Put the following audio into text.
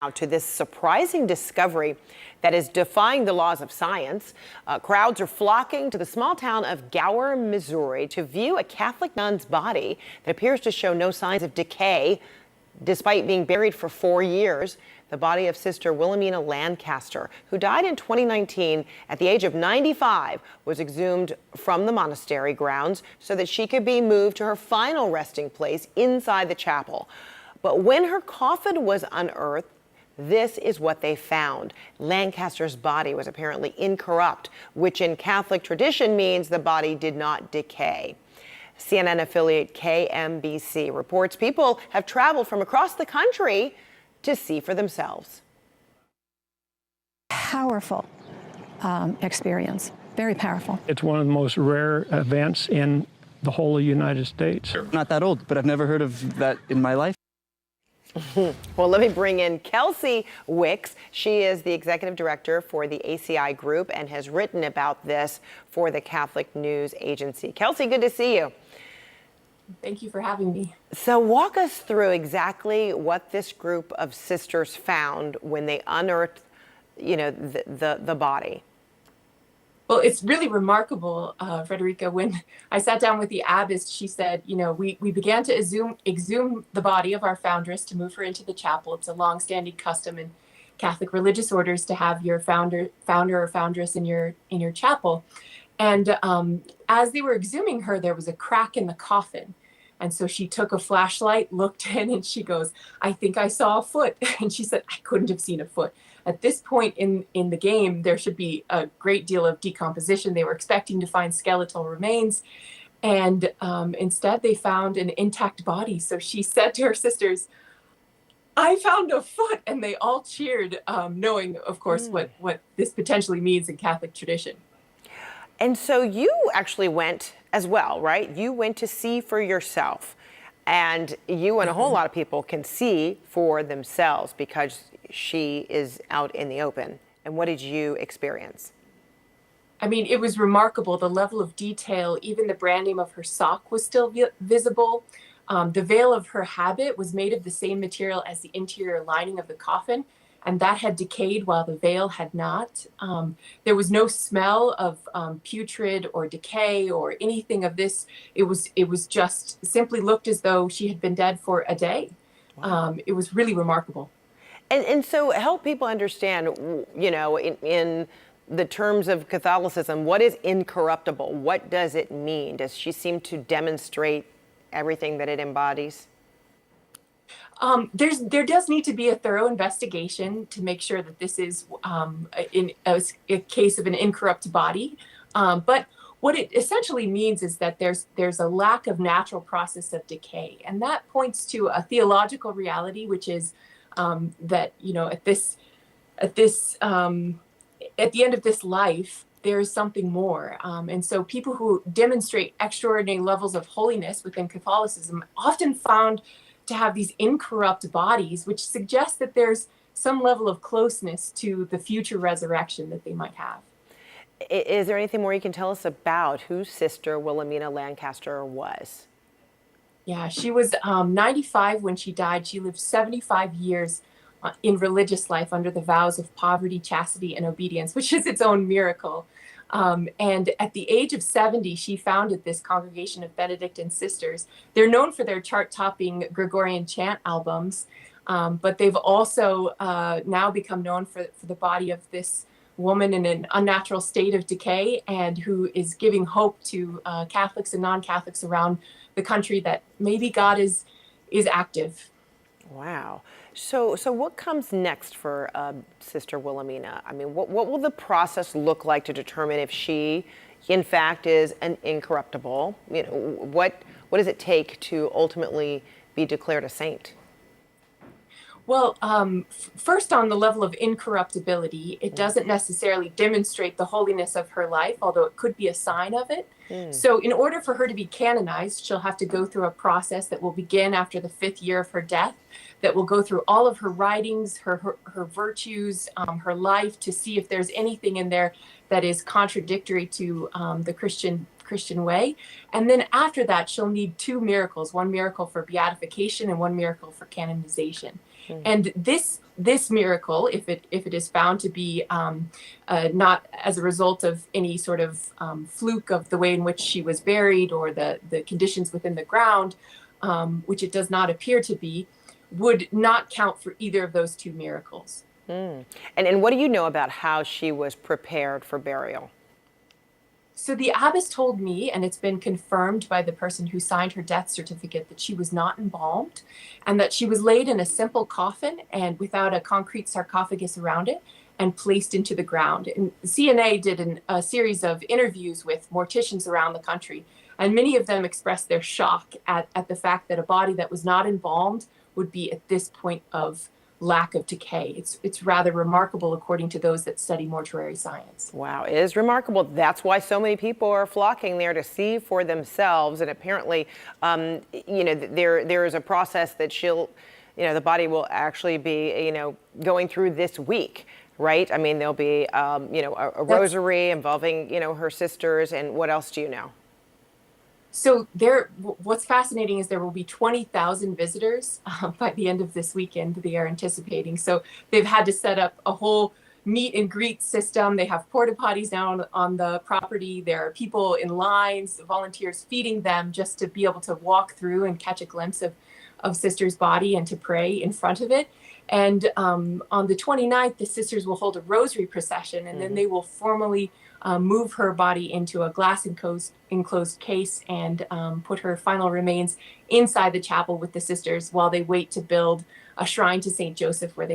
Now to this surprising discovery that is defying the laws of science. Crowds are flocking to the small town of Gower, Missouri to view a Catholic nun's body that appears to show no signs of decay despite being buried for 4 years. The body of Sister Wilhelmina Lancaster, who died in 2019 at the age of 95, was exhumed from the monastery grounds so that she could be moved to her final resting place inside the chapel. But when her coffin was unearthed, this is what they found. Lancaster's body was apparently incorrupt, which in Catholic tradition means the body did not decay. CNN affiliate KMBC reports people have traveled from across the country to see for themselves. Powerful experience, very powerful. It's one of the most rare events in the whole of the United States. Not that old, but I've never heard of that in my life. Well, let me bring in Kelsey Wicks. She is the executive director for the ACI Group and has written about this for the Catholic News Agency. Kelsey, good to see you. Thank you for having me. So walk us through exactly what this group of sisters found when they unearthed, the body. Well, it's really remarkable, Frederica. When I sat down with the abbess, she said, we began to exhume the body of our foundress to move her into the chapel. It's a longstanding custom in Catholic religious orders to have your founder or foundress in your chapel. And as they were exhuming her, there was a crack in the coffin. And so she took a flashlight, looked in, and she goes, "I think I saw a foot." And she said, "I couldn't have seen a foot." At this point in the game, there should be a great deal of decomposition. They were expecting to find skeletal remains. And instead, they found an intact body. So she said to her sisters, "I found a foot." And they all cheered, knowing, of course, what this potentially means in Catholic tradition. And so you actually went as well, right? You went to see for yourself. And you and a whole lot of people can see for themselves because she is out in the open. And what did you experience? I mean, it was remarkable, the level of detail. Even the branding of her sock was still visible. The veil of her habit was made of the same material as the interior lining of the coffin, and that had decayed while the veil had not. There was no smell of putrid or decay or anything of this. It was just simply looked as though she had been dead for a day. Wow. It was really remarkable. And so help people understand, in the terms of Catholicism, what is incorruptible? What does it mean? Does she seem to demonstrate everything that it embodies? There does need to be a thorough investigation to make sure that this is in a case of an incorrupt body. But what it essentially means is that there's a lack of natural process of decay, and that points to a theological reality, which is that at the end of this life, there is something more. And so people who demonstrate extraordinary levels of holiness within Catholicism often found to have these incorrupt bodies, which suggests that there's some level of closeness to the future resurrection that they might have. Is there anything more you can tell us about who Sister Wilhelmina Lancaster was? Yeah, she was 95 when she died. She lived 75 years in religious life under the vows of poverty, chastity, and obedience, which is its own miracle. And at the age of 70, she founded this congregation of Benedictine sisters. They're known for their chart-topping Gregorian chant albums, but they've also now become known for the body of this woman in an unnatural state of decay and who is giving hope to Catholics and non-Catholics around the country that maybe God is active. Wow. So what comes next for Sister Wilhelmina? I mean, what will the process look like to determine if she, in fact, is an incorruptible? What does it take to ultimately be declared a saint? Well, first on the level of incorruptibility, it doesn't necessarily demonstrate the holiness of her life, although it could be a sign of it. So in order for her to be canonized, she'll have to go through a process that will begin after the 5th year of her death, that will go through all of her writings, her virtues, her life, to see if there's anything in there that is contradictory to the Christian way. And then after that, she'll need 2 miracles, one miracle for beatification and one miracle for canonization. And this this miracle, if it is found to be not as a result of any sort of fluke of the way in which she was buried or the conditions within the ground, which it does not appear to be, would not count for either of those two miracles. And what do you know about how she was prepared for burial? So the abbess told me, and it's been confirmed by the person who signed her death certificate, that she was not embalmed and that she was laid in a simple coffin and without a concrete sarcophagus around it and placed into the ground. And CNA did a series of interviews with morticians around the country, and many of them expressed their shock at the fact that a body that was not embalmed would be at this point of lack of decay. It's rather remarkable according to those that study mortuary science. Wow, it is remarkable. That's why so many people are flocking there to see for themselves. And apparently, there is a process that the body will actually be, going through this week, right? I mean, there'll be, a rosary involving, her sisters. And what else do you know? So what's fascinating is there will be 20,000 visitors by the end of this weekend, they are anticipating. So they've had to set up a whole meet and greet system. They have porta potties now on the property. There are people in lines, volunteers feeding them just to be able to walk through and catch a glimpse of Sister's body and to pray in front of it. And on the 29th, the sisters will hold a rosary procession, and then they will formally move her body into a glass enclosed case and put her final remains inside the chapel with the sisters while they wait to build a shrine to St. Joseph where they